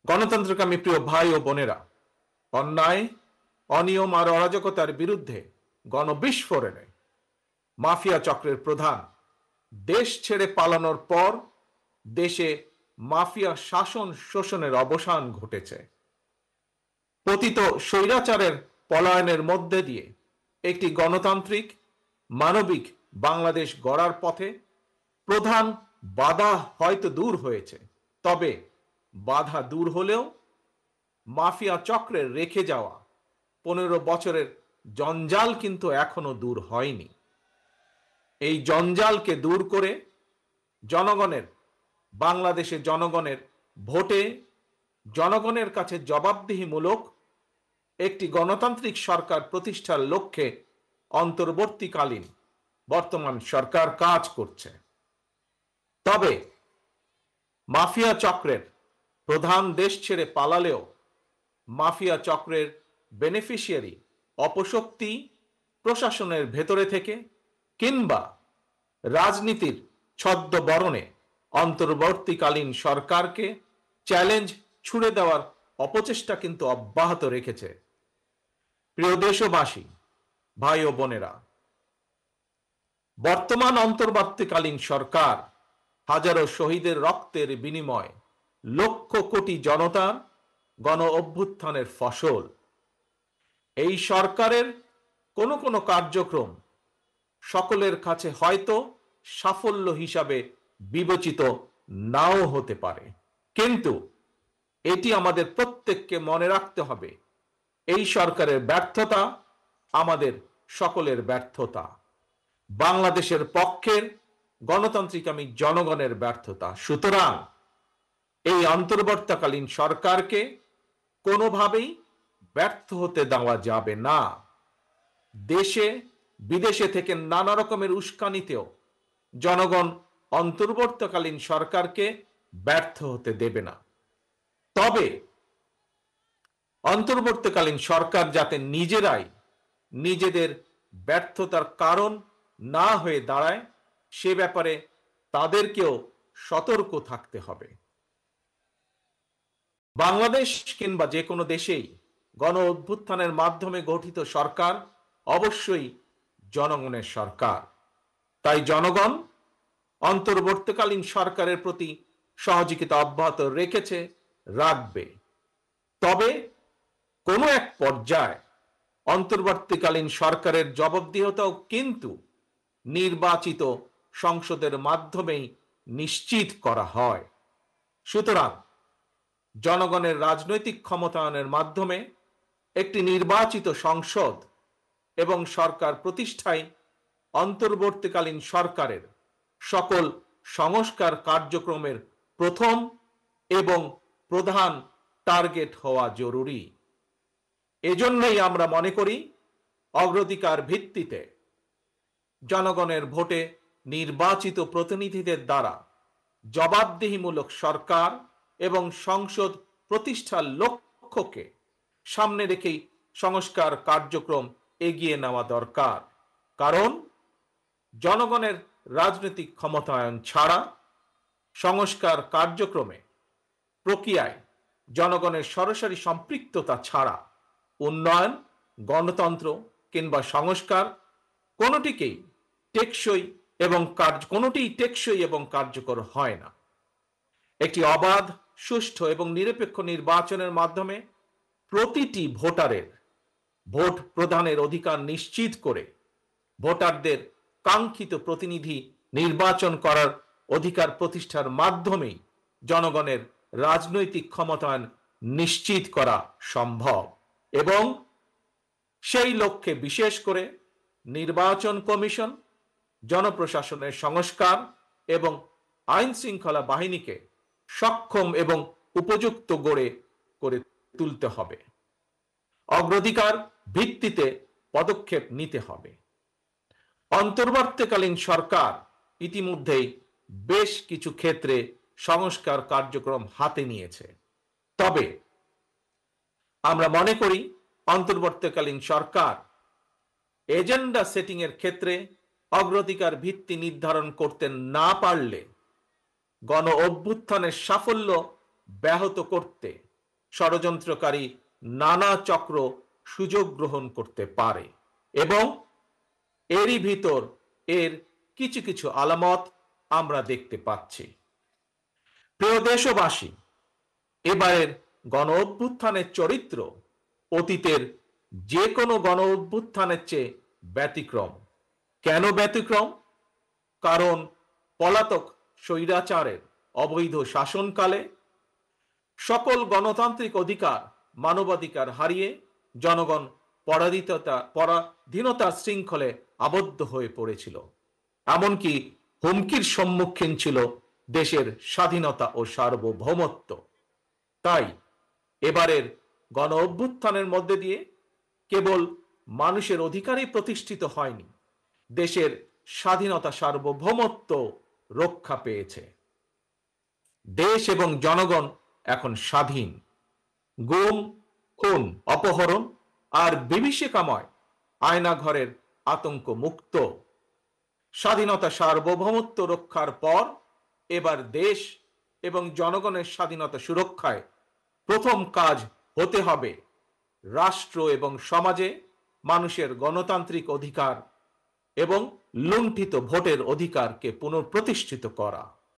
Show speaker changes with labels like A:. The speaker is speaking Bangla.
A: গণতন্ত্রকামী প্রিয় ভাই ও বোনেরা, অন্যায়, অনিয়ম আর অরাজকতার বিরুদ্ধে গণবিস্ফোরণে মাফিয়া চক্রের প্রধান দেশ ছেড়ে পালানোর পর দেশে মাফিয়া শাসন শোষণের অবসান ঘটেছে। পতিত স্বৈরাচারের পলায়নের মধ্যে দিয়ে একটি গণতান্ত্রিক মানবিক বাংলাদেশ গড়ার পথে প্রধান বাধা হয়তো দূর হয়েছে, তবে বাধা দূর হলেও মাফিয়া চক্রের রেখে যাওয়া 15 বছরের জঞ্জাল কিন্তু এখনো দূর হয়নি। এই জঞ্জালকে দূর করে জনগণের, বাংলাদেশের জনগণের ভোটে জনগণের কাছে জবাবদিহিমূলক একটি গণতান্ত্রিক সরকার প্রতিষ্ঠার লক্ষ্যে অন্তর্বর্তীকালীন বর্তমান সরকার কাজ করছে। তবে মাফিয়া চক্রের প্রধান দেশ ছেড়ে পালালেও মাফিয়া চক্রের বেনিফিশিয়ারি অপশক্তি প্রশাসনের ভেতরে থেকে কিংবা রাজনীতির ছদ্মবরণে অন্তর্বর্তীকালীন সরকারকে চ্যালেঞ্জ ছুড়ে দেওয়ার অপচেষ্টা কিন্তু অব্যাহত রেখেছে। প্রিয় দেশবাসী, ভাই ও বোনেরা, বর্তমান অন্তর্বর্তীকালীন সরকার হাজারো শহীদের রক্তের বিনিময় লক্ষ কোটি জনতার গণ অভ্যুত্থানের ফসল। এই সরকারের কোনো কোনো কার্যক্রম সকলের কাছে হয়তো সাফল্য হিসাবে বিবেচিত নাও হতে পারে, কিন্তু এটি আমাদের প্রত্যেককে মনে রাখতে হবে, এই সরকারের ব্যর্থতা আমাদের সকলের ব্যর্থতা, বাংলাদেশের পক্ষের গণতান্ত্রিকামী জনগণের ব্যর্থতা। সুতরাং এই অন্তর্বর্তীকালীন সরকারকে কোনোভাবেই ব্যর্থ হতে দেওয়া যাবে না। দেশে বিদেশে থেকে নানা রকমের উস্কানিতেও জনগণ অন্তর্বর্তীকালীন সরকারকে ব্যর্থ হতে দেবে না। তবে অন্তর্বর্তীকালীন সরকার যাতে নিজেরাই নিজেদের ব্যর্থতার কারণ না হয়ে দাঁড়ায়, সে ব্যাপারে তাদেরকেও সতর্ক থাকতে হবে। বাংলাদেশ কিংবা যে কোনো দেশেই গণ অভ্যুত্থানের মাধ্যমে গঠিত সরকার অবশ্যই জনগণের সরকার। তাই জনগণ অন্তর্বর্তীকালীন সরকারের প্রতি সহযোগিতা অব্যাহত রেখেছে, রাখবে। তবে কোনো এক পর্যায়ে অন্তর্বর্তীকালীন সরকারের জবাবদিহিতাও কিন্তু নির্বাচিত সংসদের মাধ্যমেই নিশ্চিত করা হয়। সুতরাং জনগণের রাজনৈতিক ক্ষমতায়নের মাধ্যমে একটি নির্বাচিত সংসদ এবং সরকার প্রতিষ্ঠায় অন্তর্বর্তীকালীন সরকারের সকল সংস্কার কার্যক্রমের প্রথম এবং প্রধান টার্গেট হওয়া জরুরি। এজন্যই আমরা মনে করি অগ্রাধিকার ভিত্তিতে জনগণের ভোটে নির্বাচিত প্রতিনিধিদের দ্বারা জবাবদিহিমূলক সরকার এবং সংসদ প্রতিষ্ঠার লক্ষ্যকে সামনে রেখেই সংস্কার কার্যক্রম এগিয়ে নেওয়া দরকার। কারণ জনগণের রাজনৈতিক ক্ষমতায়ন ছাড়া সংস্কার কার্যক্রমে প্রক্রিয়ায় জনগণের সরাসরি সম্পৃক্ততা ছাড়া উন্নয়ন, গণতন্ত্র কিংবা সংস্কার কোনোটিই টেকসই এবং কার্যকর হয় না। একটি অবাধ, সুষ্ঠু এবং নিরপেক্ষ নির্বাচনের মাধ্যমে প্রতিটি ভোটারের ভোট প্রদানের অধিকার নিশ্চিত করে ভোটারদের কাঙ্ক্ষিত প্রতিনিধি নির্বাচন করার অধিকার প্রতিষ্ঠার মাধ্যমেই জনগণের রাজনৈতিক ক্ষমতায়ন নিশ্চিত করা সম্ভব। এবং সেই লক্ষ্যে বিশেষ করে নির্বাচন কমিশন, জনপ্রশাসনের সংস্কার এবং আইন শৃঙ্খলা বাহিনীকে সক্ষম এবং উপযুক্ত করে তুলতে হবে। অগ্রাধিকার ভিত্তিতে পদক্ষেপ নিতে হবে। অন্তর্বর্তীকালীন সরকার ইতিমধ্যেই বেশ কিছু ক্ষেত্রে সংস্কার কার্যক্রম হাতে নিয়েছে। তবে আমরা মনে করি অন্তর্বর্তীকালীন সরকার এজেন্ডা সেটিং এর ক্ষেত্রে অগ্রাধিকার ভিত্তি নির্ধারণ করতে না পারলে গণ অভ্যুত্থানের সাফল্য ব্যাহত করতে ষড়যন্ত্রকারী নানা চক্র সুযোগ গ্রহণ করতে পারে এবং এরই ভিতর এর কিছু কিছু আলামত আমরা দেখতে পাচ্ছি। প্রিয় দেশবাসী, এবারের গণ অভ্যুত্থানের চরিত্র অতীতের যে কোনো গণ অভ্যুত্থানের চেয়ে ব্যতিক্রম। কেন ব্যতিক্রম? কারণ পলাতক স্বৈরাচারের অবৈধ শাসনকালে সকল গণতান্ত্রিক অধিকার, মানবাধিকার হারিয়ে জনগণ পরাধীনতার শৃঙ্খলে আবদ্ধ হয়ে পড়েছিল। এমনকি হুমকির সম্মুখীন ছিল দেশের স্বাধীনতা ও সার্বভৌমত্ব। তাই এবারের গণ অভ্যুত্থানের মধ্যে দিয়ে কেবল মানুষের অধিকারই প্রতিষ্ঠিত হয়নি, দেশের স্বাধীনতা সার্বভৌমত্ব রক্ষা পেয়েছে। দেশ এবং জনগণ এখন স্বাধীন। গুম, খুন, অপহরণ আর বিভীষিকাময় আয়নাঘরের আতঙ্ক মুক্ত। স্বাধীনতা সার্বভৌমত্ব রক্ষার পর এবার দেশ এবং জনগণের স্বাধীনতা সুরক্ষায় প্রথম কাজ হতে হবে রাষ্ট্র এবং সমাজে মানুষের গণতান্ত্রিক অধিকার এবং লুণ্ঠিত ভোটের অধিকারকে পুনঃপ্রতিষ্ঠিত করা।